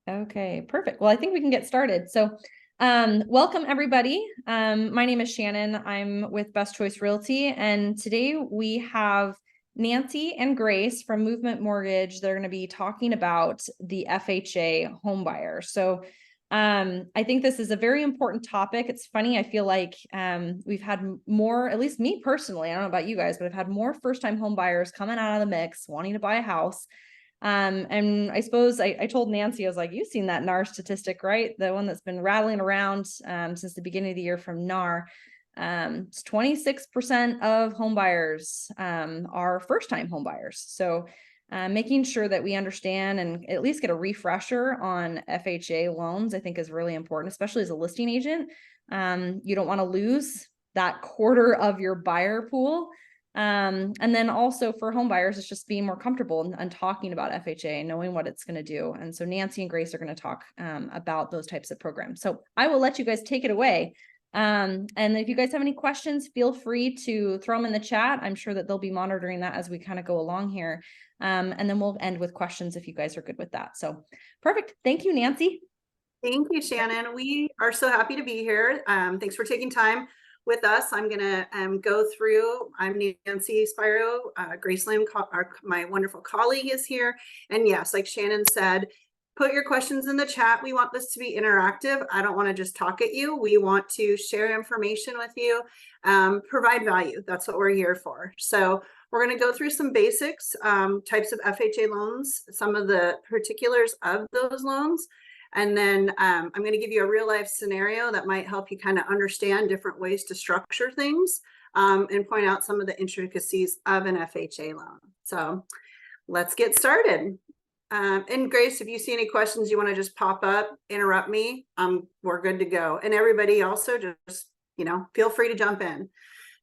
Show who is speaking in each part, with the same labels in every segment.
Speaker 1: Okay, perfect. Well, I think we can get started. So, welcome everybody. My name is Shannon. I'm with Best Choice Realty, and today we have Nancy and Grace from Movement Mortgage. They're going to be talking about the FHA home buyer. So, I think this is a very important topic. It's funny. I feel like we've had more, at least me personally, I don't know about you guys, but I've had more first-time home buyers coming out of the mix wanting to buy a house. And I suppose I told Nancy, I was like, you've seen that NAR statistic, right? The one that's been rattling around since the beginning of the year from NAR. It's 26% of home buyers are first-time home buyers. So making sure that we understand and at least get a refresher on FHA loans, I think is really important, especially as a listing agent. You don't want to lose that quarter of your buyer pool. And then also for home buyers, it's just being more comfortable and talking about FHA and knowing what it's going to do. And so Nancy and Grace are going to talk about those types of programs. So I will let you guys take it away. And if you guys have any questions, feel free to throw them in the chat. I'm sure that they'll be monitoring that as we kind of go along here. And then we'll end with questions if you guys are good with that. So perfect. Thank you, Nancy.
Speaker 2: Thank you, Shannon. We are so happy to be here. Thanks for taking time with us. I'm going to go through. I'm Nancy Spiro. Grace Lim, my wonderful colleague, is here. And yes, like Shannon said, put your questions in the chat. We want this to be interactive. I don't want to just talk at you. We want to share information with you, provide value. That's what we're here for. So we're going to go through some basics, types of FHA loans, some of the particulars of those loans. And then I'm going to give you a real life scenario that might help you kind of understand different ways to structure things and point out some of the intricacies of an FHA loan. So let's get started. And Grace, if you see any questions you want to just pop up, interrupt me, we're good to go. And everybody also just, feel free to jump in.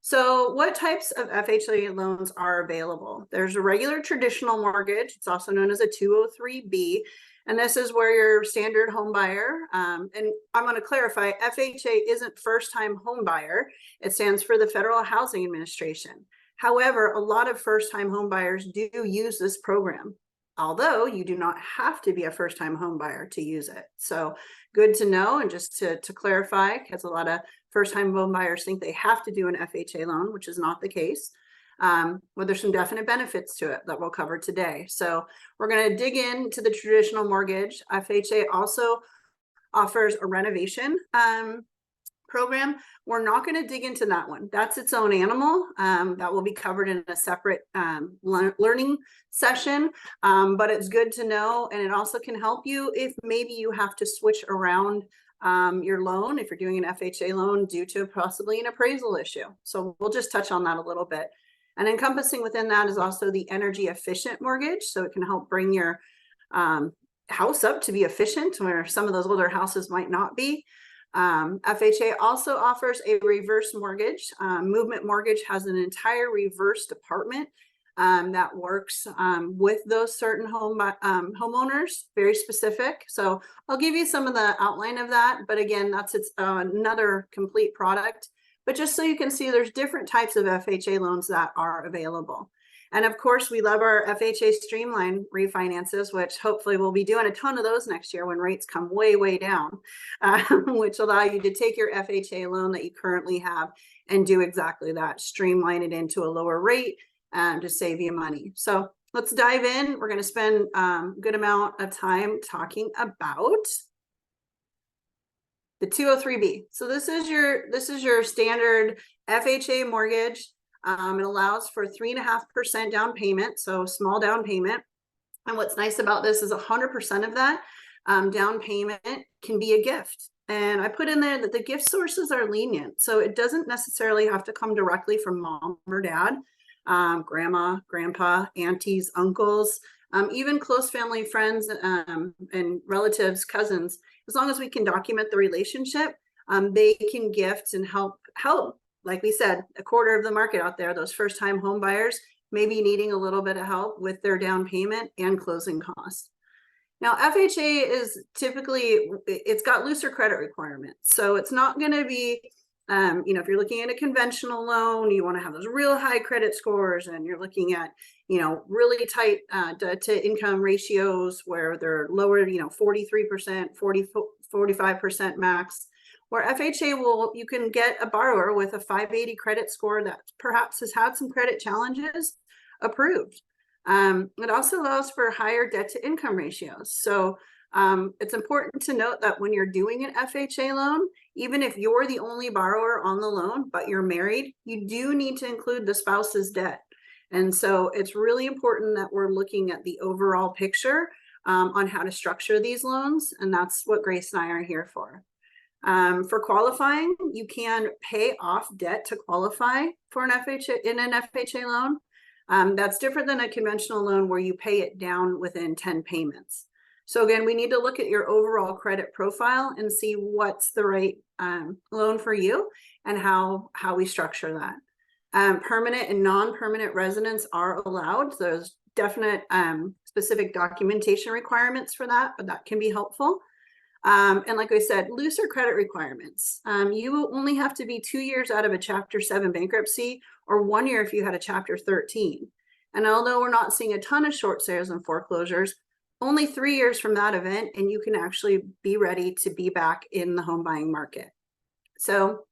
Speaker 2: So what types of FHA loans are available? There's a regular traditional mortgage. It's also known as a 203B. And this is where your standard home buyer, and I'm going to clarify, FHA isn't first-time home buyer. It stands for the Federal Housing Administration. However, a lot of first-time home buyers do use this program, although you do not have to be a first-time home buyer to use it. So good to know. And just to clarify, because a lot of first-time home buyers think they have to do an FHA loan, which is not the case. Well, there's some definite benefits to it that we'll cover today. So we're going to dig into the traditional mortgage. FHA also offers a renovation program. We're not going to dig into that one. That's its own animal. That will be covered in a separate learning session. But it's good to know, and it also can help you if maybe you have to switch around your loan if you're doing an FHA loan due to possibly an appraisal issue. So we'll just touch on that a little bit. And encompassing within that is also the energy efficient mortgage. So it can help bring your house up to be efficient where some of those older houses might not be. FHA also offers a reverse mortgage. Movement Mortgage has an entire reverse department that works with those certain homeowners, very specific. So I'll give you some of the outline of that. But again, that's another complete product. But just so you can see, there's different types of FHA loans that are available. And of course, we love our FHA Streamline refinances, which hopefully we'll be doing a ton of those next year when rates come way, way down, which allow you to take your FHA loan that you currently have and do exactly that, streamline it into a lower rate to save you money. So let's dive in. We're going to spend a good amount of time talking about the 203B. So this is your standard FHA mortgage. It allows for 3.5% down payment, so small down payment. And what's nice about this is 100% of that down payment can be a gift. And I put in there that the gift sources are lenient, so it doesn't necessarily have to come directly from mom or dad, grandma, grandpa, aunties, uncles, even close family friends and relatives, cousins. As long as we can document the relationship, they can gift and help. Like we said, a quarter of the market out there, those first-time home buyers may be needing a little bit of help with their down payment and closing costs. Now, FHA is typically, it's got looser credit requirements. So it's not going to be You know, if you're looking at a conventional loan, you want to have those real high credit scores, and you're looking at, you know, really tight debt to income ratios where they're lower, you know, 43%, 45% max. Where FHA will, you can get a borrower with a 580 credit score that perhaps has had some credit challenges approved. It also allows for higher debt to income ratios. So it's important to note that when you're doing an FHA loan, even if you're the only borrower on the loan, but you're married, you do need to include the spouse's debt. And so it's really important that we're looking at the overall picture on how to structure these loans. And that's what Grace and I are here for. For qualifying, you can pay off debt to qualify for an FHA loan. That's different than a conventional loan where you pay it down within 10 payments. So again, we need to look at your overall credit profile and see what's the right loan for you and how we structure that. Permanent and non-permanent residents are allowed. There's definite specific documentation requirements for that, but that can be helpful. And like I said, looser credit requirements. You only have to be 2 years out of a Chapter 7 bankruptcy, or 1 year if you had a Chapter 13. And although we're not seeing a ton of short sales and foreclosures, only 3 years from that event, and you can actually be ready to be back in the home buying market. So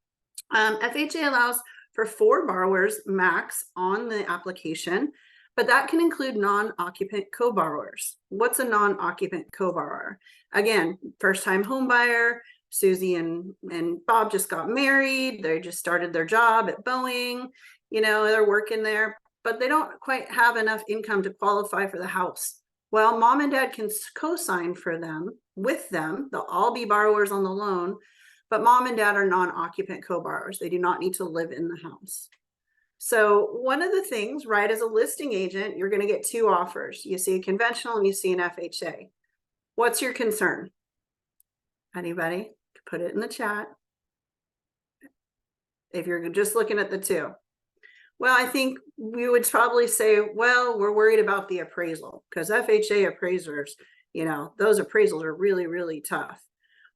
Speaker 2: FHA allows for 4 borrowers max on the application, but that can include non-occupant co-borrowers. What's a non-occupant co-borrower? Again, first-time home buyer. Susie and Bob just got married. They just started their job at Boeing. You know, they're working there, but they don't quite have enough income to qualify for the house. Well, mom and dad can co-sign for them, with them. They'll all be borrowers on the loan, but mom and dad are non-occupant co-borrowers. They do not need to live in the house. So one of the things, right, as a listing agent, you're going to get 2 offers. You see a conventional and you see an FHA. What's your concern? Anybody? Put it in the chat. If you're just looking at the 2. Well, I think we would probably say, well, we're worried about the appraisal because FHA appraisers, you know, those appraisals are really, really tough.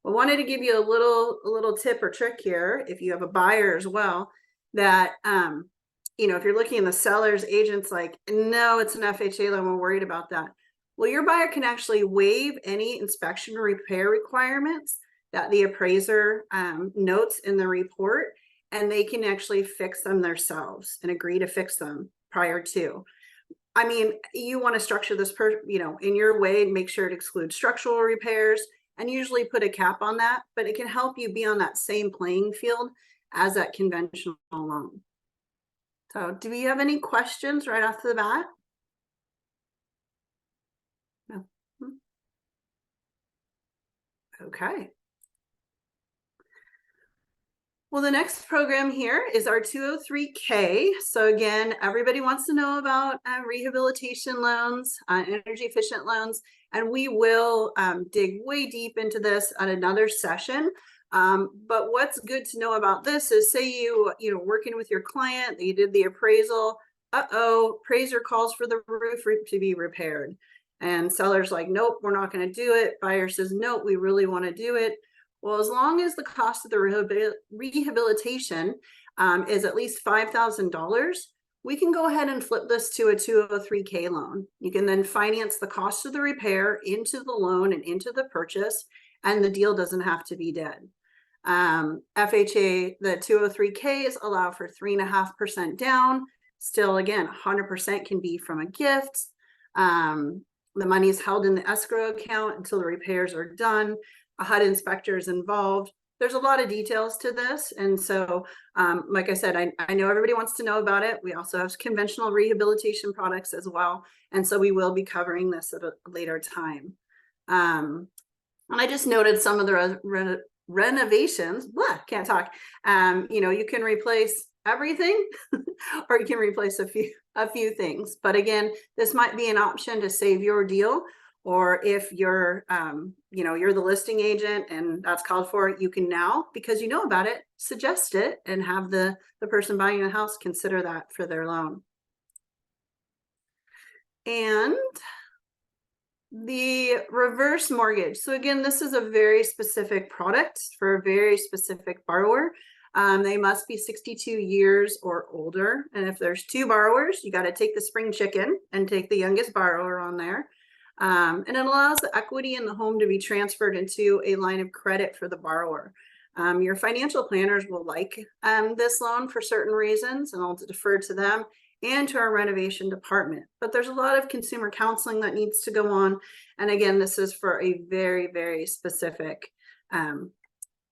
Speaker 2: I wanted to give you a little tip or trick here, if you have a buyer as well, that, you know, if you're looking in the seller's agent's like, no, it's an FHA loan, we're worried about that. Well, your buyer can actually waive any inspection or repair requirements that the appraiser notes in the report, and they can actually fix them themselves and agree to fix them prior to. I mean, you want to structure this, you know, in your way, make sure it excludes structural repairs, and usually put a cap on that, but it can help you be on that same playing field as that conventional loan. So do we have any questions right off the bat? No. Okay. Well, the next program here is our 203K. So again, everybody wants to know about rehabilitation loans, energy efficient loans, and we will dig way deep into this at another session. But what's good to know about this is, say you know, working with your client, you did the appraisal, appraiser calls for the roof to be repaired. And seller's like, nope, we're not going to do it. Buyer says, nope, we really want to do it. Well, as long as the cost of the rehabilitation is at least $5,000, we can go ahead and flip this to a 203K loan. You can then finance the cost of the repair into the loan and into the purchase, and the deal doesn't have to be dead. FHA, the 203Ks allow for 3.5% down. Still, again, 100% can be from a gift. The money is held in the escrow account until the repairs are done. A HUD inspector is involved. There's a lot of details to this. And so, like I said, I know everybody wants to know about it. We also have conventional rehabilitation products as well. And so we will be covering this at a later time. And I just noted some of the renovations. Can't talk. You know, you can replace everything or you can replace a few things. But again, this might be an option to save your deal. Or if you're, you know, you're the listing agent and that's called for, you can now, because you know about it, suggest it and have the person buying the house consider that for their loan. And the reverse mortgage. So again, this is a very specific product for a very specific borrower. They must be 62 years or older. And if there's two borrowers, you got to take the spring chicken and take the youngest borrower on there. And it allows the equity in the home to be transferred into a line of credit for the borrower. Your financial planners will like this loan for certain reasons, and I'll defer to them and to our renovation department. But there's a lot of consumer counseling that needs to go on. And again, this is for a very, very specific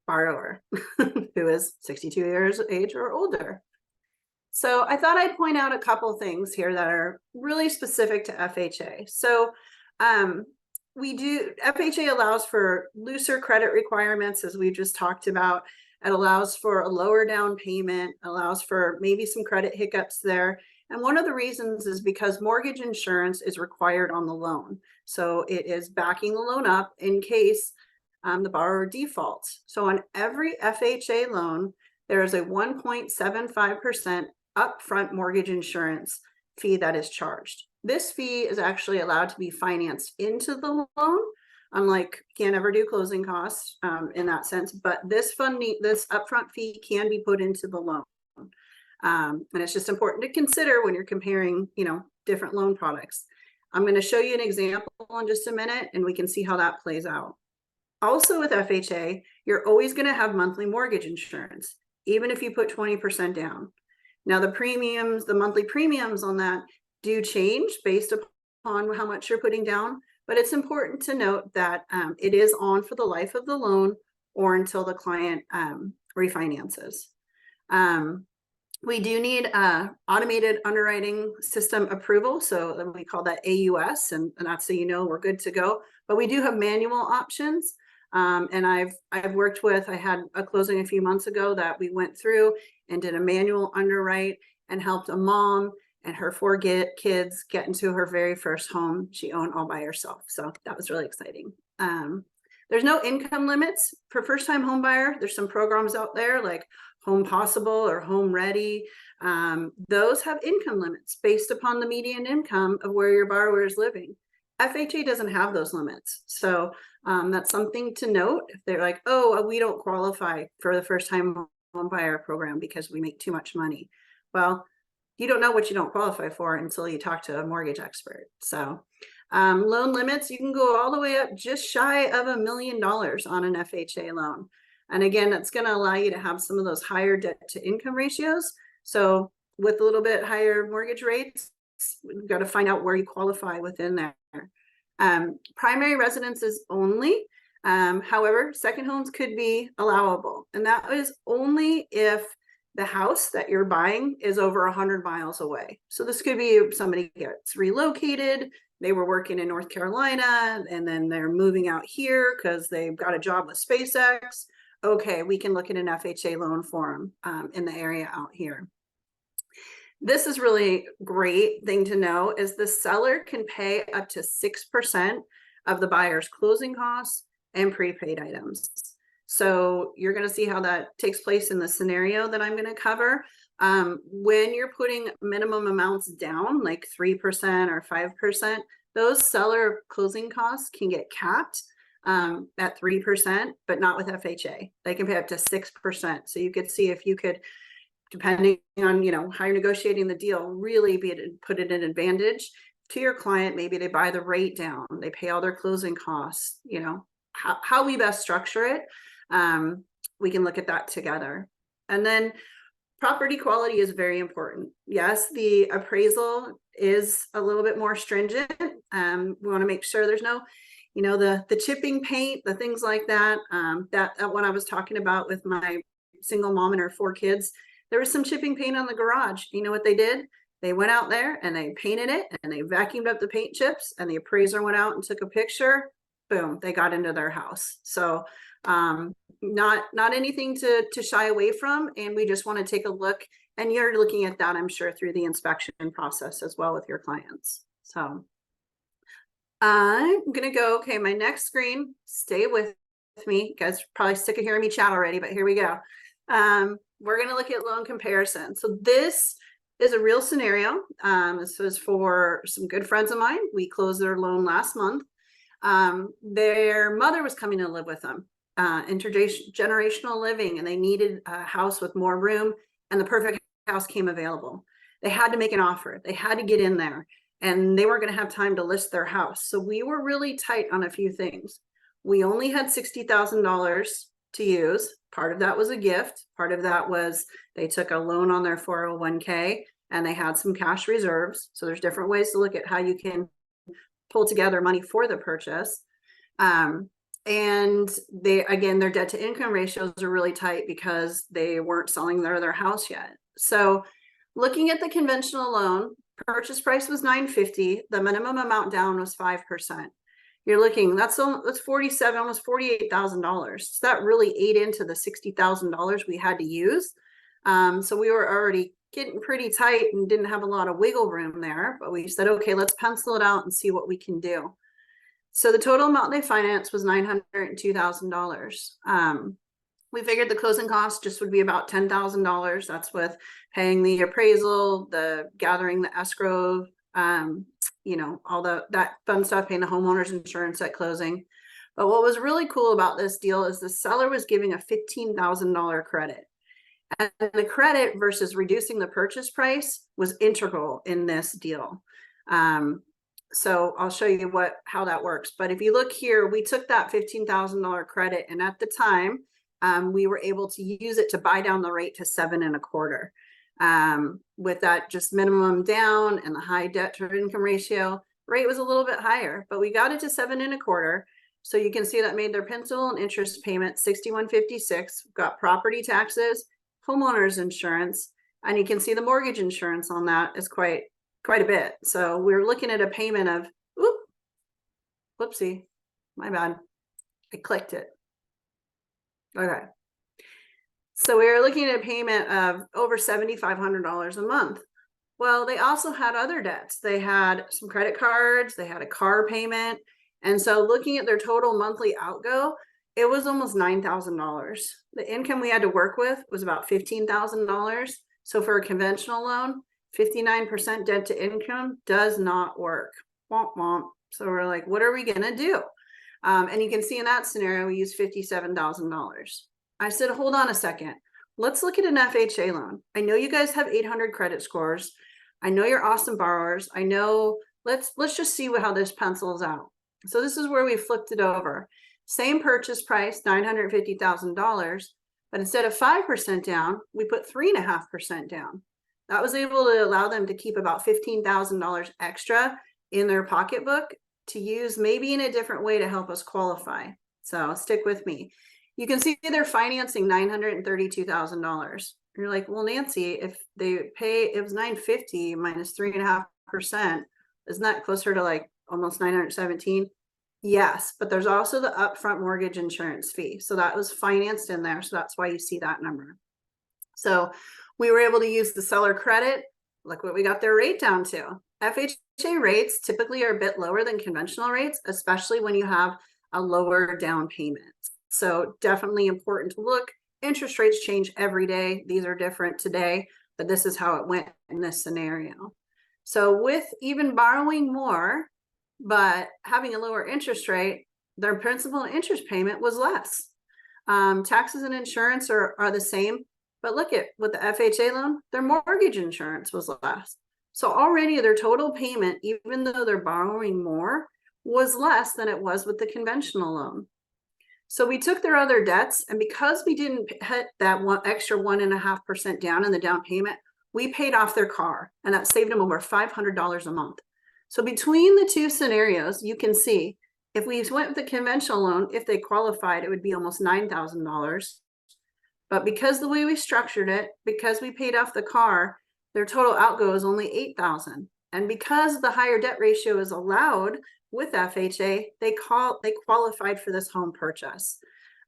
Speaker 2: borrower who is 62 years of age or older. So I thought I'd point out a couple things here that are really specific to FHA. So FHA allows for looser credit requirements, as we just talked about. It allows for a lower down payment, allows for maybe some credit hiccups there. And one of the reasons is because mortgage insurance is required on the loan. So it is backing the loan up in case the borrower defaults. So on every FHA loan, there is a 1.75% upfront mortgage insurance fee that is charged. This fee is actually allowed to be financed into the loan, unlike can't ever do closing costs in that sense. But this upfront fee can be put into the loan. And it's just important to consider when you're comparing, different loan products. I'm going to show you an example in just a minute, and we can see how that plays out. Also with FHA, you're always going to have monthly mortgage insurance, even if you put 20% down. Now the monthly premiums on that do change based upon how much you're putting down, but it's important to note that it is on for the life of the loan or until the client refinances. We do need automated underwriting system approval. So we call that AUS, and that's so we're good to go. But we do have manual options. And I've worked with, I had a closing a few months ago that we went through and did a manual underwrite and helped a mom and her 4 kids get into her very first home she owned all by herself. So that was really exciting. There's no income limits for first-time home buyer. There's some programs out there like Home Possible or Home Ready. Those have income limits based upon the median income of where your borrower is living. FHA doesn't have those limits. So that's something to note. If they're like, oh, we don't qualify for the first-time home buyer program because we make too much money. Well, you don't know what you don't qualify for until you talk to a mortgage expert. So loan limits, you can go all the way up just shy of $1 million on an FHA loan. And again, that's going to allow you to have some of those higher debt to income ratios. So with a little bit higher mortgage rates, we've got to find out where you qualify within there. Primary residences only. However, second homes could be allowable. And that is only if the house that you're buying is over 100 miles away. So this could be somebody gets relocated. They were working in North Carolina and then they're moving out here because they've got a job with SpaceX. Okay, we can look at an FHA loan for them in the area out here. This is really great thing to know is the seller can pay up to 6% of the buyer's closing costs and prepaid items. So you're going to see how that takes place in the scenario that I'm going to cover. When you're putting minimum amounts down, like 3% or 5%, those seller closing costs can get capped at 3%, but not with FHA. They can pay up to 6%. So you could see if you could, depending on how you're negotiating the deal, really put it an advantage to your client. Maybe they buy the rate down, they pay all their closing costs. How we best structure it. We can look at that together. And then property quality is very important. Yes, the appraisal is a little bit more stringent. We want to make sure there's no, the chipping paint, the things like that. That when I was talking about with my single mom and her 4 kids, there was some chipping paint on the garage. You know what they did? They went out there and they painted it and they vacuumed up the paint chips, and the appraiser went out and took a picture. Boom, they got into their house. So not anything to shy away from. And we just want to take a look, and you're looking at that, I'm sure, through the inspection process as well with your clients. So I'm going to go, okay, my next screen, stay with me. You guys are probably sick of hearing me chat already, but here we go. We're going to look at loan comparison. So this is a real scenario. This was for some good friends of mine. We closed their loan last month. Their mother was coming to live with them. intergenerational living, and they needed a house with more room, and the perfect house came available. They had to make an offer. They had to get in there, and they weren't going to have time to list their house. So we were really tight on a few things. We only had $60,000 to use. Part of that was a gift. Part of that was they took a loan on their 401k and they had some cash reserves. So there's different ways to look at how you can pull together money for the purchase. And they, again, their debt to income ratios are really tight because they weren't selling their house yet. So looking at the conventional loan, purchase price was $950. The minimum amount down was 5%. You're looking, that's almost $48,000. So that really ate into the $60,000 we had to use. So we were already getting pretty tight and didn't have a lot of wiggle room there, but we said, okay, let's pencil it out and see what we can do. So the total amount they financed was $902,000. We figured the closing cost just would be about $10,000. That's with paying the appraisal, the gathering the escrow, you know, all that fun stuff, paying the homeowner's insurance at closing. But what was really cool about this deal is the seller was giving a $15,000 credit. And the credit versus reducing the purchase price was integral in this deal. So I'll show you how that works. But if you look here, we took that $15,000 credit, and at the time, we were able to use it to buy down the rate to 7.25. With that just minimum down and the high debt to income ratio, rate was a little bit higher, but we got it to 7.25. So you can see that made their principal and interest payment $61.56. Got property taxes, homeowners insurance, and you can see the mortgage insurance on that is quite a bit. So we're looking at a payment of, whoopsie, my bad. I clicked it. Okay. So we were looking at a payment of over $7,500 a month. Well, they also had other debts. They had some credit cards, they had a car payment. And so looking at their total monthly outgo, it was almost $9,000. The income we had to work with was about $15,000. So for a conventional loan, 59% debt to income does not work. Womp womp. So we're like, what are we going to do? And you can see in that scenario, we used $57,000. I said, hold on a second. Let's look at an FHA loan. I know you guys have 800 credit scores. I know you're awesome borrowers. I know, let's just see how this pencils out. So this is where we flipped it over. Same purchase price, $950,000, but instead of 5% down, we put 3.5% down. That was able to allow them to keep about $15,000 extra in their pocketbook to use maybe in a different way to help us qualify. So stick with me. You can see they're financing $932,000. You're like, well, Nancy, if they pay, it was $950 minus 3.5%, isn't that closer to like almost $917? Yes, but there's also the upfront mortgage insurance fee. So that was financed in there. So that's why you see that number. So we were able to use the seller credit. Look what we got their rate down to. FHA rates typically are a bit lower than conventional rates, especially when you have a lower down payment. So definitely important to look. Interest rates change every day. These are different today, but this is how it went in this scenario. So with even borrowing more, but having a lower interest rate, their principal and interest payment was less. Taxes and insurance are the same. But look at with the FHA loan, their mortgage insurance was less. So already their total payment, even though they're borrowing more, was less than it was with the conventional loan. So we took their other debts, and because we didn't hit that extra 1.5% down in the down payment, we paid off their car, and that saved them over $500 a month. So between the two scenarios, you can see if we went with the conventional loan, if they qualified, it would be almost $9,000. But because the way we structured it, because we paid off the car, their total outgo is only $8,000. And because the higher debt ratio is allowed with FHA, they qualified for this home purchase.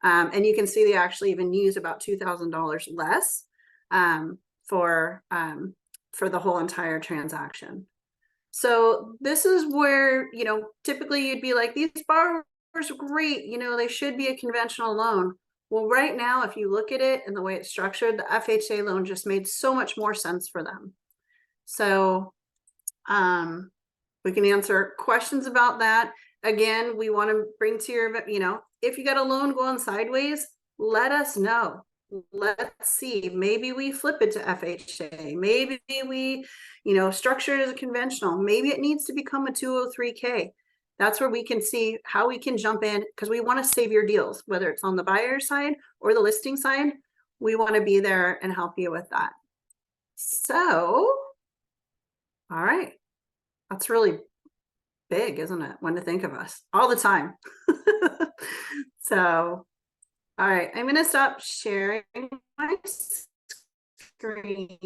Speaker 2: And you can see they actually even use about $2,000 less for the whole entire transaction. So this is where, you know, typically you'd be like, these borrowers are great, you know, they should be a conventional loan. Well, right now, if you look at it and the way it's structured, the FHA loan just made so much more sense for them. So we can answer questions about that. Again, we want to bring to your, you know, if you got a loan going sideways, let us know. Let's see, maybe we flip it to FHA. Maybe we, structure it as a conventional. Maybe it needs to become a 203K. That's where we can see how we can jump in, because we want to save your deals, whether it's on the buyer side or the listing side. We want to be there and help you with that. So, all right, that's really big, isn't it? When to think of us all the time. So, all right, I'm going to stop sharing my screen.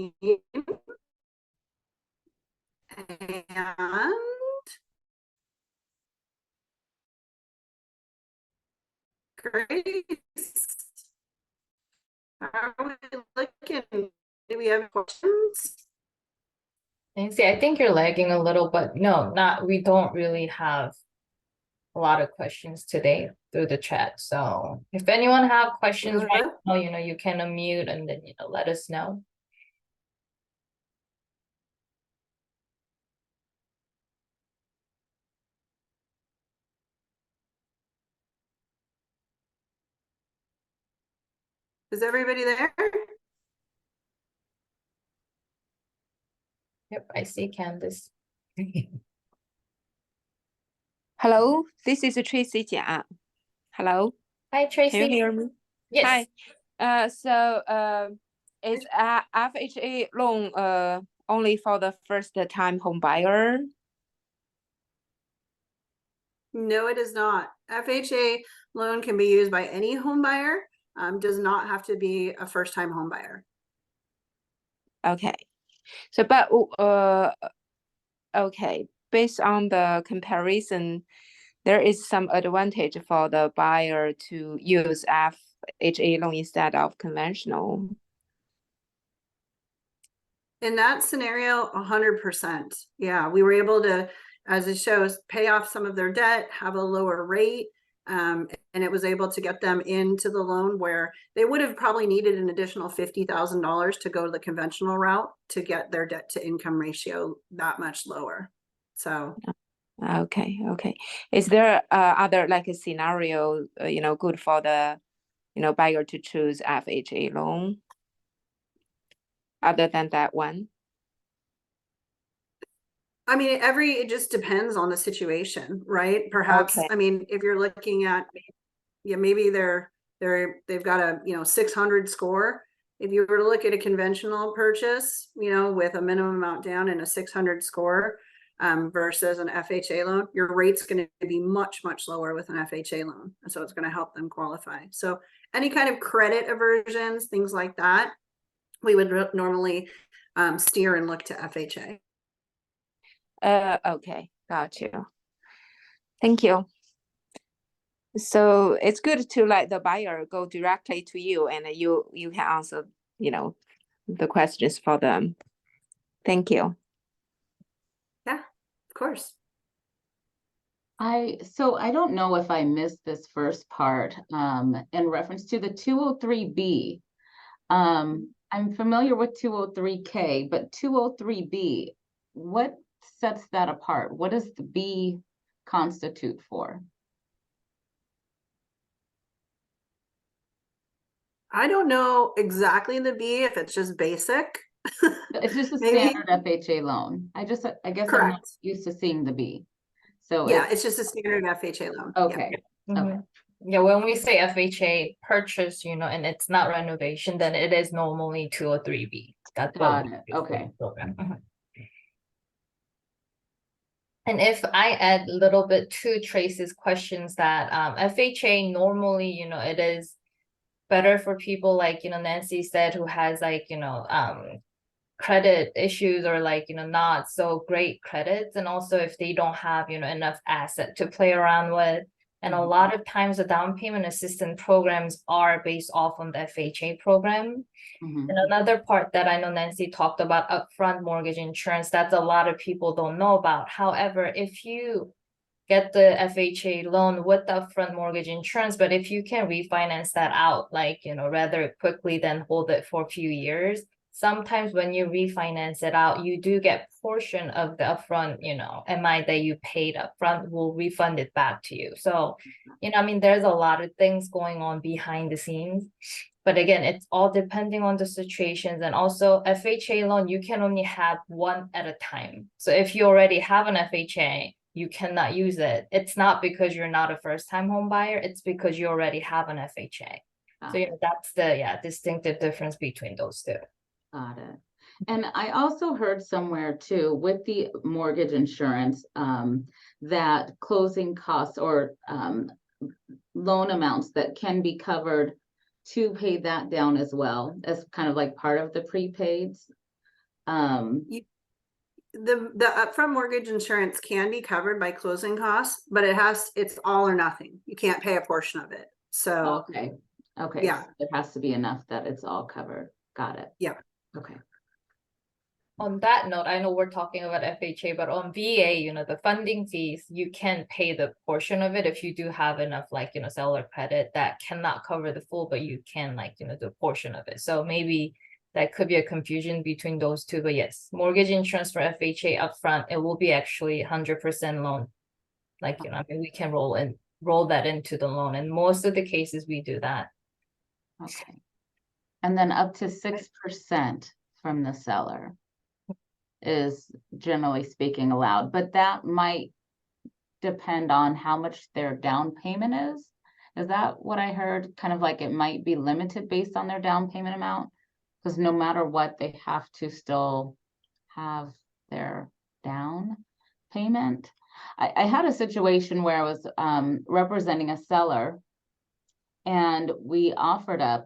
Speaker 2: And Grace, how are we looking? Do we have questions?
Speaker 3: Nancy, I think you're lagging a little, but no, we don't really have a lot of questions today through the chat. So if anyone have questions right now, you can unmute and then, let us know.
Speaker 2: Is everybody there?
Speaker 3: Yep, I see Candace.
Speaker 4: Hello, this is Tracy Jia. Hello,
Speaker 3: Hi, Tracy.
Speaker 4: can you hear me?
Speaker 3: Yes.
Speaker 4: Hi. Is a FHA loan only for the first time home buyer?
Speaker 2: No, it is not. FHA loan can be used by any home buyer. Does not have to be a first-time home buyer.
Speaker 4: Okay. So, okay, based on the comparison, there is some advantage for the buyer to use FHA loan instead of conventional.
Speaker 2: In that scenario, 100%. Yeah, we were able to, as it shows, pay off some of their debt, have a lower rate, and it was able to get them into the loan where they would have probably needed an additional $50,000 to go to the conventional route to get their debt to income ratio that much lower. So.
Speaker 4: Okay. Is there other like a scenario, good for the, buyer to choose FHA loan other than that one?
Speaker 2: I mean, it just depends on the situation, right? Perhaps,
Speaker 4: Okay.
Speaker 2: I mean, if you're looking at, maybe they've got a, 600 score. If you were to look at a conventional purchase, with a minimum amount down and a 600 score, versus an FHA loan, your rate's going to be much, much lower with an FHA loan. And so it's going to help them qualify. So any kind of credit aversions, things like that, we would normally steer and look to FHA.
Speaker 4: Okay, got you. Thank you. So it's good to let the buyer go directly to you and you can answer, the questions for them. Thank you.
Speaker 2: Yeah, of course.
Speaker 5: So I don't know if I missed this first part in reference to the 203B. I'm familiar with 203K, but 203B, what sets that apart? What does the B constitute for?
Speaker 2: I don't know exactly the B, if it's just basic.
Speaker 5: It's just a
Speaker 2: Maybe.
Speaker 5: standard FHA loan. I guess
Speaker 2: Correct.
Speaker 5: I'm not used to seeing the B. So
Speaker 2: yeah, it's just a standard FHA loan.
Speaker 5: Okay.
Speaker 2: Yeah.
Speaker 5: Okay.
Speaker 3: Yeah, when we say FHA purchase, and it's not renovation, then it is normally 203B. That's what we
Speaker 5: Got it.
Speaker 3: use for
Speaker 5: Okay.
Speaker 3: the program. And if I add a little bit to Tracy's questions, that FHA normally, it is better for people like, Nancy said, who has like, credit issues or like, not so great credits. And also if they don't have, enough asset to play around with. And a lot of times the down payment assistance programs are based off on the FHA program. And another part that I know Nancy talked about, upfront mortgage insurance, that's a lot of people don't know about. However, if you get the FHA loan with the upfront mortgage insurance, but if you can refinance that out, like, rather quickly than hold it for a few years, sometimes when you refinance it out, you do get portion of the upfront, MI that you paid upfront will refund it back to you. So, I mean, there's a lot of things going on behind the scenes. But again, it's all depending on the situations. And also FHA loan, you can only have one at a time. So if you already have an FHA, you cannot use it. It's not because you're not a first-time home buyer, it's because you already have an FHA. So that's the distinctive difference between those two.
Speaker 5: Got it. And I also heard somewhere too, with the mortgage insurance, that closing costs or loan amounts that can be covered to pay that down as well as kind of like part of the prepaids.
Speaker 2: The upfront mortgage insurance can be covered by closing costs, but it's all or nothing. You can't pay a portion of it. So
Speaker 5: Okay.
Speaker 2: Yeah.
Speaker 5: So it has to be enough that it's all covered. Got it.
Speaker 2: Yeah.
Speaker 5: Okay.
Speaker 3: On that note, I know we're talking about FHA, but on VA, the funding fees, you can pay the portion of it if you do have enough, seller credit that cannot cover the full, but you can do a portion of it. So maybe that could be a confusion between those two, but yes, mortgage insurance for FHA upfront, it will be actually 100% loan. I mean, we can roll that into the loan. And most of the cases we do that.
Speaker 5: Okay. And then up to 6% from the seller is generally speaking allowed, but that might depend on how much their down payment is. Is that what I heard? Kind of like it might be limited based on their down payment amount, because no matter what, they have to still have their down payment. I had a situation where I was representing a seller, and we offered up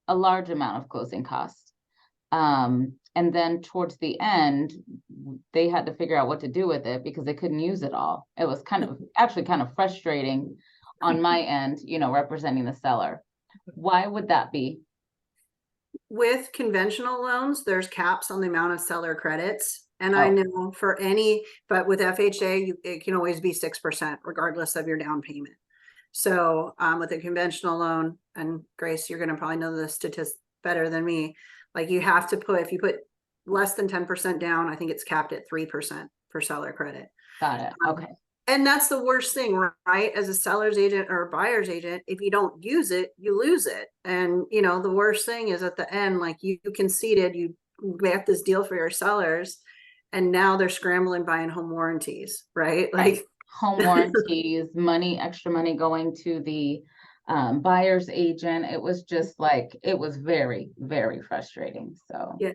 Speaker 5: a large amount of closing costs. And then towards the end, they had to figure out what to do with it because they couldn't use it all. It was kind of frustrating on my end, representing the seller. Why would that be?
Speaker 2: With conventional loans, there's caps on the amount of seller credits. And I know but with FHA, it can always be 6% regardless of your down payment. So with a conventional loan, and Grace, you're going to probably know the statistics better than me. Like you have to if you put less than 10% down, I think it's capped at 3% for seller credit.
Speaker 5: Got it. Okay.
Speaker 2: And that's the worst thing, right? As a seller's agent or a buyer's agent, if you don't use it, you lose it. And, the worst thing is at the end, like you conceded, you got this deal for your sellers, and now they're scrambling buying home warranties, right? Like
Speaker 5: home warranties, extra money going to the buyer's agent. It was just it was very, very frustrating. So
Speaker 2: yeah.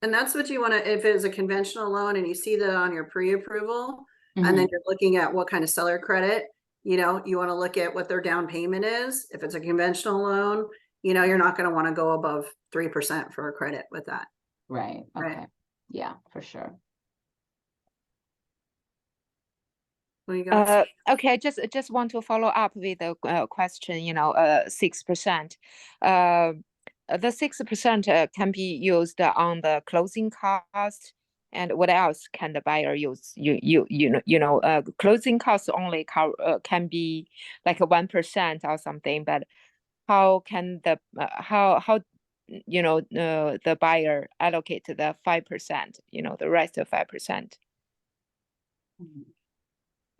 Speaker 2: And that's what you want to, if it's a conventional loan and you see that on your pre-approval, and then you're looking at what kind of seller credit, you want to look at what their down payment is. If it's a conventional loan, you're not going to want to go above 3% for a credit with that.
Speaker 5: Right. Okay. Yeah, for sure.
Speaker 2: What you got?
Speaker 4: Okay, just want to follow up with the question, 6%. The 6% can be used on the closing cost, and what else can the buyer use? Closing costs only can be like 1% or something, but how can the the buyer allocate the 5%? The rest of 5%.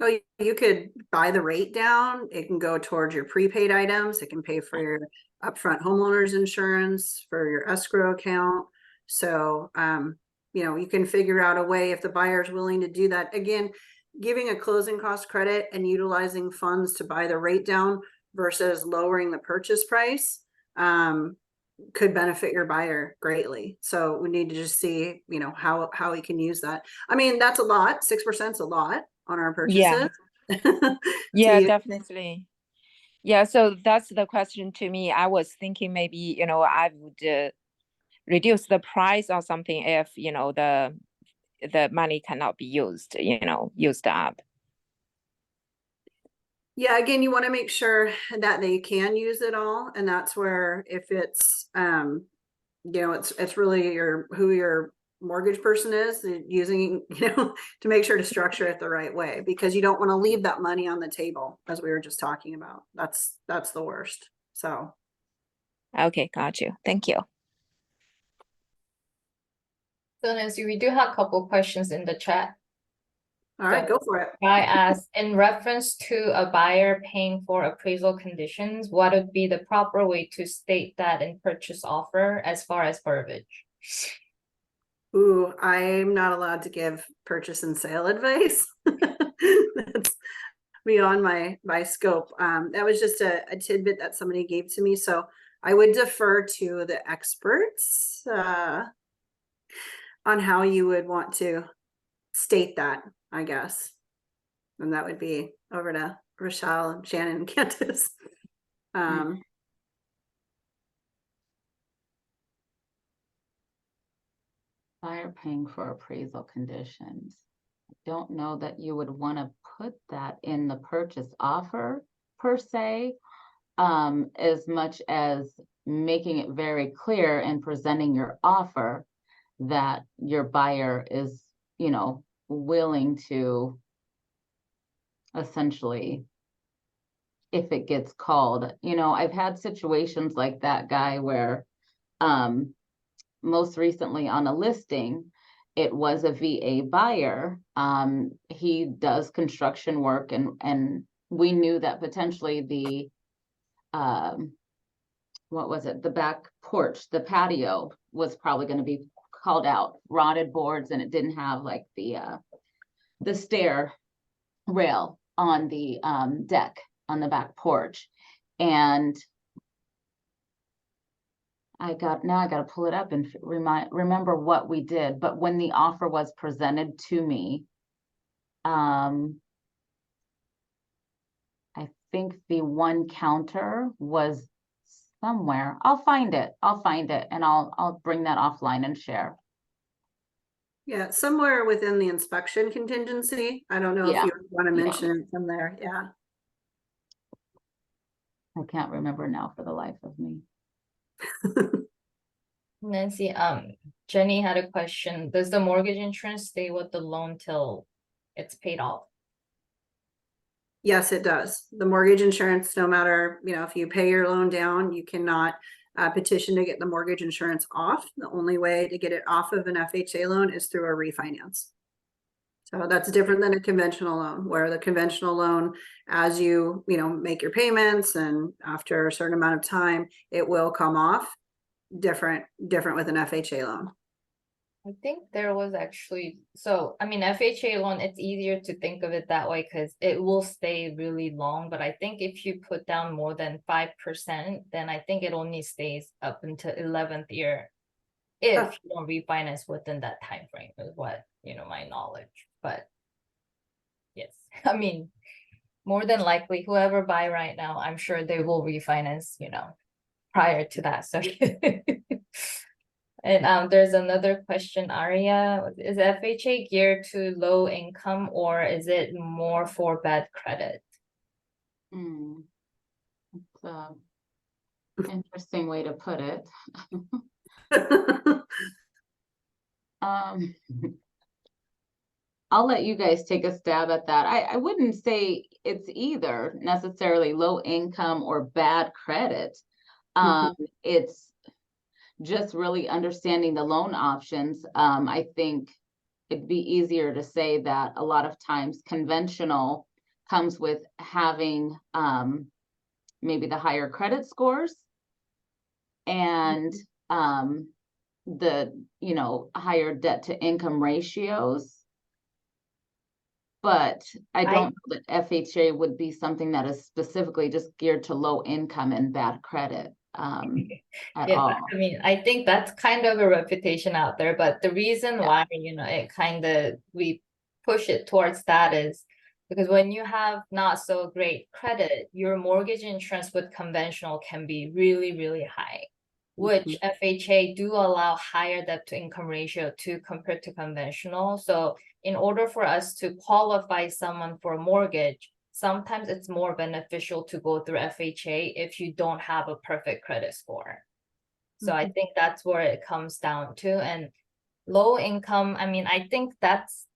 Speaker 2: So you could buy the rate down. It can go towards your prepaid items. It can pay for your upfront homeowners insurance, for your escrow account. So, you can figure out a way if the buyer is willing to do that. Again, giving a closing cost credit and utilizing funds to buy the rate down versus lowering the purchase price could benefit your buyer greatly. So we need to just see, how we can use that. I mean, that's a lot. 6% is a lot on our purchases.
Speaker 4: Yeah, definitely. Yeah, so that's the question to me. I was thinking maybe, I would reduce the price or something if, the money cannot be used, used up.
Speaker 2: Yeah, again, you want to make sure that they can use it all. And that's where if it's, it's really who your mortgage person is using, to make sure to structure it the right way, because you don't want to leave that money on the table, as we were just talking about. That's the worst. So.
Speaker 4: Okay, got you. Thank you.
Speaker 3: So Nancy, we do have a couple questions in the chat.
Speaker 2: All right, go for it.
Speaker 3: I asked, in reference to a buyer paying for appraisal conditions, what would be the proper way to state that in purchase offer as far as verbiage?
Speaker 2: Ooh, I'm not allowed to give purchase and sale advice. That's beyond my scope. That was just a tidbit that somebody gave to me. So I would defer to the experts on how you would want to state that, I guess. And that would be over to Rochelle, Shannon, and Candace.
Speaker 5: Buyer paying for appraisal conditions. I don't know that you would want to put that in the purchase offer per se, as much as making it very clear and presenting your offer that your buyer is, you know, willing to essentially, if it gets called, you know, I've had situations like that guy where, most recently on a listing, it was a VA buyer. He does construction work, and we knew that potentially the what was it? The back porch, the patio was probably going to be called out, rotted boards, and it didn't have like the stair rail on the deck on the back porch. And I got to pull it up and remember what we did. But when the offer was presented to me, I think the one counter was somewhere. I'll find it, and I'll bring that offline and share.
Speaker 2: Yeah, somewhere within the inspection contingency. I don't know if
Speaker 5: Yeah.
Speaker 2: you want to mention it from there. Yeah.
Speaker 5: I can't remember now for the life of me.
Speaker 3: Nancy, Jenny had a question. Does the mortgage insurance stay with the loan till it's paid off?
Speaker 2: Yes, it does. The mortgage insurance, no matter, you know, if you pay your loan down, you cannot petition to get the mortgage insurance off. The only way to get it off of an FHA loan is through a refinance. So that's different than a conventional loan, where the conventional loan, as you know, make your payments and after a certain amount of time, it will come off. Different with an FHA loan.
Speaker 3: I think there was actually, so I mean, FHA loan, it's easier to think of it that way because it will stay really long. But I think if you put down more than 5%, then I think it only stays up until 11th year if you don't refinance within that time frame, is what, you know, my knowledge. But yes, I mean, more than likely, whoever buy right now, I'm sure they will refinance, you know, prior to that. So and there's another question, Aria. Is FHA geared to low income or is it more for bad credit?
Speaker 5: It's an interesting way to put it. I'll let you guys take a stab at that. I wouldn't say it's either necessarily low income or bad credit. It's just really understanding the loan options. I think it'd be easier to say that a lot of times conventional comes with having maybe the higher credit scores and the, you know, higher debt to income ratios. But I don't know that FHA would be something that is specifically just geared to low income and bad credit at all.
Speaker 3: I mean, I think that's kind of a reputation out there, but the reason why, you know, it kind of, we push it towards that is because when you have not so great credit, your mortgage insurance with conventional can be really, really high, which FHA do allow higher debt to income ratio to compared to conventional. So in order for us to qualify someone for a mortgage, sometimes it's more beneficial to go through FHA if you don't have a perfect credit score. So I think that's where it comes down to. And low income, I mean, I think that's,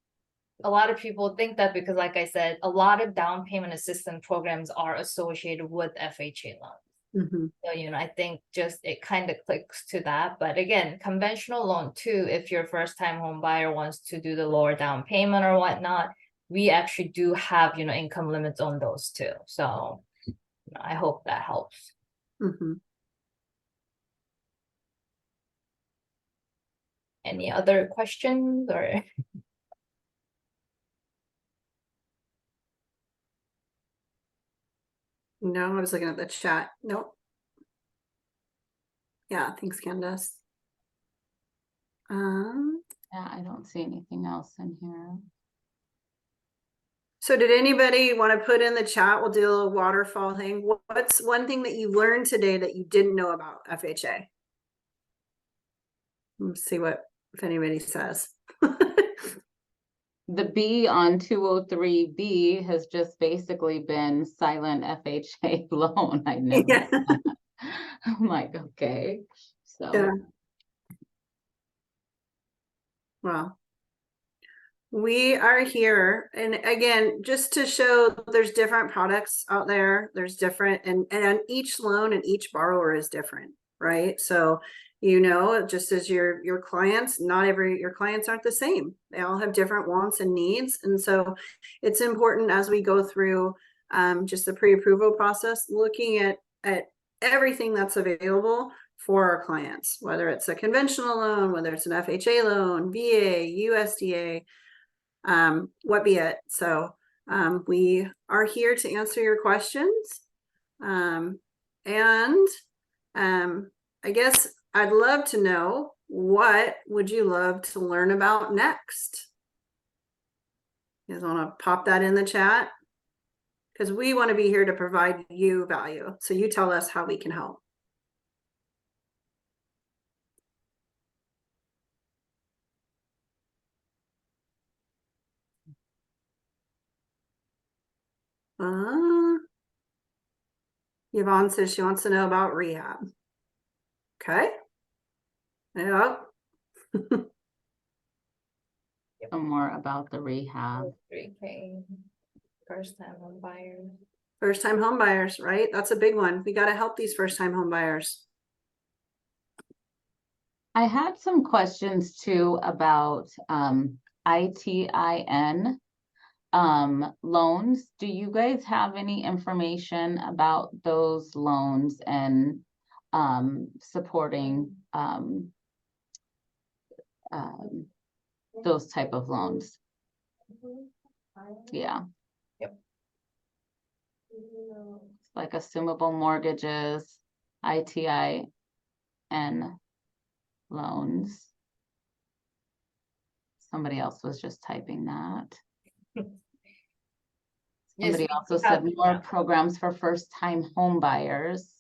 Speaker 3: a lot of people think that because like I said, a lot of down payment assistance programs are associated with FHA loans.
Speaker 2: Mhm.
Speaker 3: So, I think just it kind of clicks to that. But again, conventional loan too, if your first time home buyer wants to do the lower down payment or whatnot, we actually do have, income limits on those too. So I hope that helps.
Speaker 2: Mhm.
Speaker 3: Any other questions or?
Speaker 2: No, I was looking at the chat. Nope. Yeah, thanks, Candace.
Speaker 5: Yeah, I don't see anything else in here.
Speaker 2: So did anybody want to put in the chat? We'll do a little waterfall thing. What's one thing that you learned today that you didn't know about FHA? Let's see if anybody says.
Speaker 5: The B on 203B has just basically been silent FHA loan. I never.
Speaker 2: Yeah.
Speaker 5: I'm like, okay. So
Speaker 2: Yeah. Well, we are here, and again, just to show there's different products out there. There's different, and each loan and each borrower is different, right? So, just as your clients, your clients aren't the same. They all have different wants and needs, and so it's important as we go through just the pre-approval process, looking at everything that's available for our clients, whether it's a conventional loan, whether it's an FHA loan, VA, USDA, what be it. So we are here to answer your questions. And I guess I'd love to know, what would you love to learn about next? You guys want to pop that in the chat? Because we want to be here to provide you value. So you tell us how we can help. Yvonne says she wants to know about rehab. Okay. Yep.
Speaker 5: some more about the rehab.
Speaker 3: 3K, first time home buyers.
Speaker 2: First time home buyers, right? That's a big one. We got to help these first time home buyers.
Speaker 5: I had some questions too about ITIN loans. Do you guys have any information about those loans and supporting those type of loans? Yeah.
Speaker 3: Yep.
Speaker 5: Like assumable mortgages, ITIN loans. Somebody else was just typing that. Somebody
Speaker 3: Yes,
Speaker 5: also said more programs for first-time home buyers.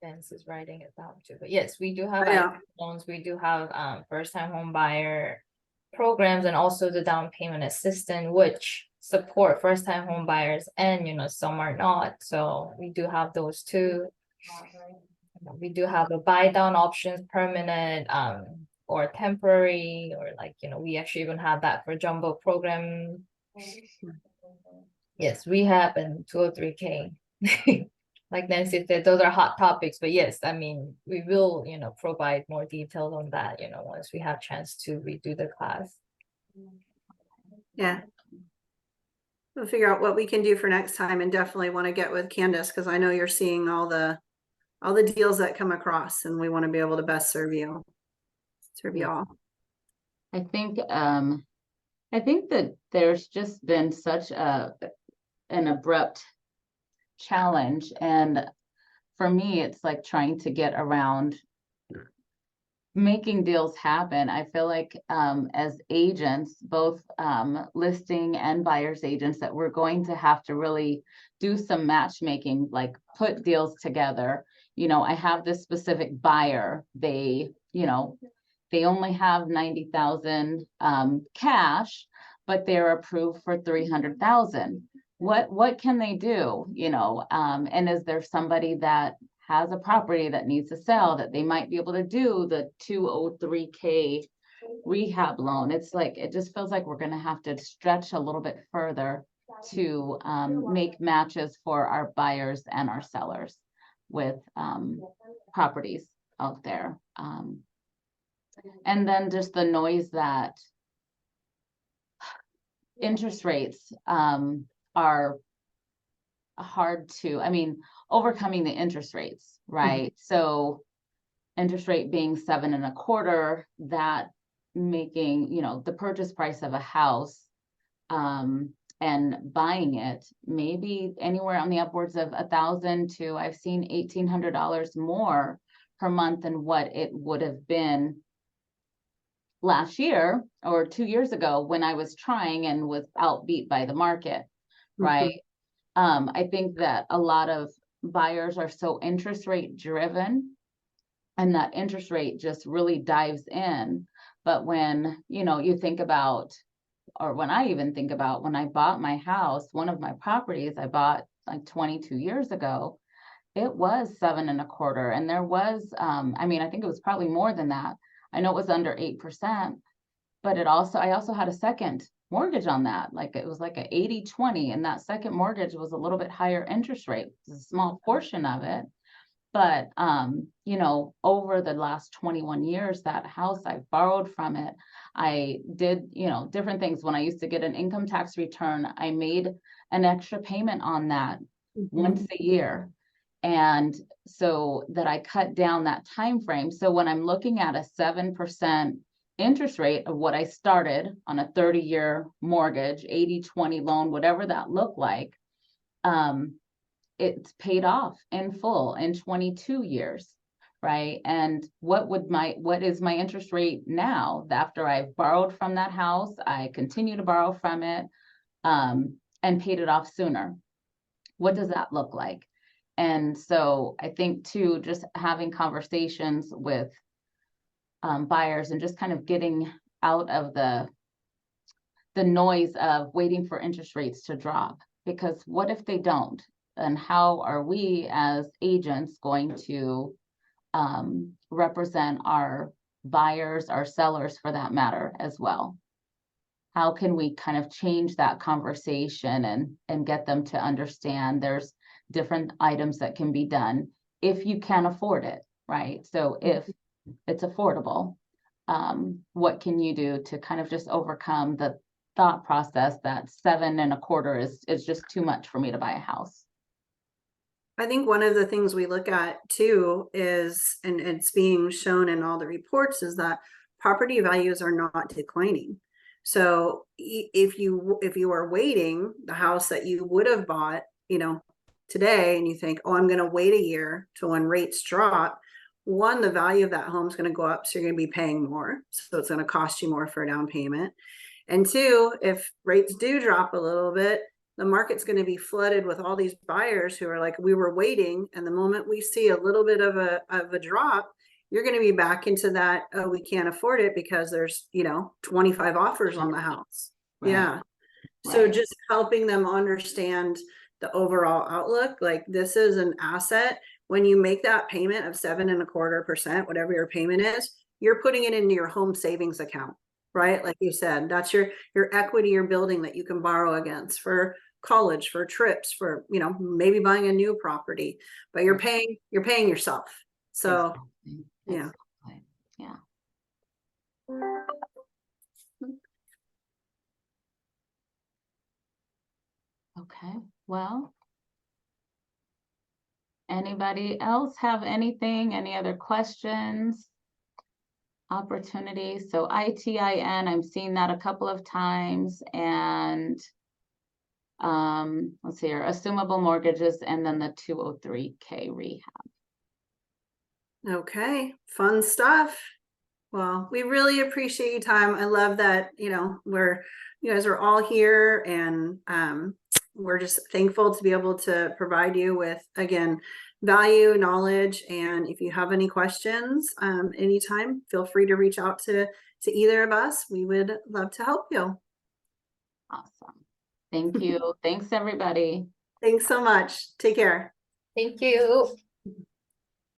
Speaker 3: Vince is writing it down too. But yes, we do have ITIN loans. We do have first-time home buyer programs, and also the down payment assistance, which support first-time home buyers, and some are not. So we do have those too. We do have the buy down options, permanent or temporary, or we actually even have that for jumbo program. Yes, rehab and 203K. Like Nancy said, those are hot topics, but yes, I mean, we will, provide more details on that, once we have chance to redo the class.
Speaker 2: Yeah. We'll figure out what we can do for next time, and definitely want to get with Candace, because I know you're seeing all the deals that come across, and we want to be able to best serve you all.
Speaker 5: I think that there's just been such an abrupt challenge, and for me it's like trying to get around making deals happen. I feel like as agents, both listing and buyers agents, that we're going to have to really do some matchmaking, like put deals together. I have this specific buyer, they only have 90,000 cash, but they're approved for 300,000. What can they do? And is there somebody that has a property that needs to sell that they might be able to do the 203K rehab loan? It's like, it just feels like we're going to have to stretch a little bit further to make matches for our buyers and our sellers with properties out there. And then just the noise that interest rates are hard to, I mean, overcoming the interest rates, right? So interest rate being 7.25%, that making, you know, the purchase price of a house and buying it maybe anywhere on the upwards of $1,000 to, I've seen $1,800 more per month than what it would have been last year or 2 years ago when I was trying and was outbeat by the market, right? I think that a lot of buyers are so interest rate driven, and that interest rate just really dives in. But when, you know, you think about, or when I even think about when I bought my house, one of my properties I bought like 22 years ago, it was 7.25%. And there was, I mean, I think it was probably more than that. I know it was under 8%, but I also had a second mortgage on that. Like it was like a 80-20, and that second mortgage was a little bit higher interest rate. It's a small portion of it. But, you know, over the last 21 years, that house, I borrowed from it. I did, you know, different things. When I used to get an income tax return, I made an extra payment on that once a year. And so that I cut down that time frame. So when I'm looking at a 7% interest rate of what I started on a 30-year mortgage, 80-20 loan, whatever that looked like, it's paid off in full in 22 years, right? And what is my interest rate now after I've borrowed from that house? I continue to borrow from it and paid it off sooner. What does that look like? And so I think too, just having conversations with buyers and just kind of getting out of the noise of waiting for interest rates to drop, because what if they don't? And how are we as agents going to represent our buyers, our sellers for that matter as well? How can we kind of change that conversation and get them to understand there's different items that can be done if you can afford it, right? So if it's affordable, what can you do to kind of just overcome the thought process that 7.25% is just too much for me to buy a house?
Speaker 2: I think one of the things we look at too is, and it's being shown in all the reports, is that property values are not declining. So if you are waiting the house that you would have bought, you know, today, and you think, oh, I'm going to wait a year till when rates drop, one, the value of that home is going to go up, so you're going to be paying more, so it's going to cost you more for a down payment. And two, if rates do drop a little bit, the market's going to be flooded with all these buyers who are like, we were waiting, and the moment we see a little bit of a drop, you're going to be back into that, oh, we can't afford it because there's, you know, 25 offers on the house.
Speaker 5: Right.
Speaker 2: Yeah. So just helping them understand the overall outlook, like this is an asset. When you make that payment of 7.25%, whatever your payment is, you're putting it into your home savings account, right? Like you said, that's your equity you're building that you can borrow against for college, for trips, for, you know, maybe buying a new property, but you're paying yourself. So
Speaker 5: Exactly.
Speaker 2: yeah.
Speaker 5: Exactly. Yeah. Okay, well, anybody else have anything, any other questions, opportunities? So ITIN, I'm seeing that a couple of times, and let's see here, assumable mortgages, and then the 203K rehab.
Speaker 2: Okay, fun stuff. Well, we really appreciate your time. I love that, you know, you guys are all here, and we're just thankful to be able to provide you with, again, value, knowledge. And if you have any questions, anytime, feel free to reach out to either of us. We would love to help you.
Speaker 5: Awesome. Thank you. Thanks, everybody.
Speaker 2: Thanks so much. Take care.
Speaker 3: Thank you.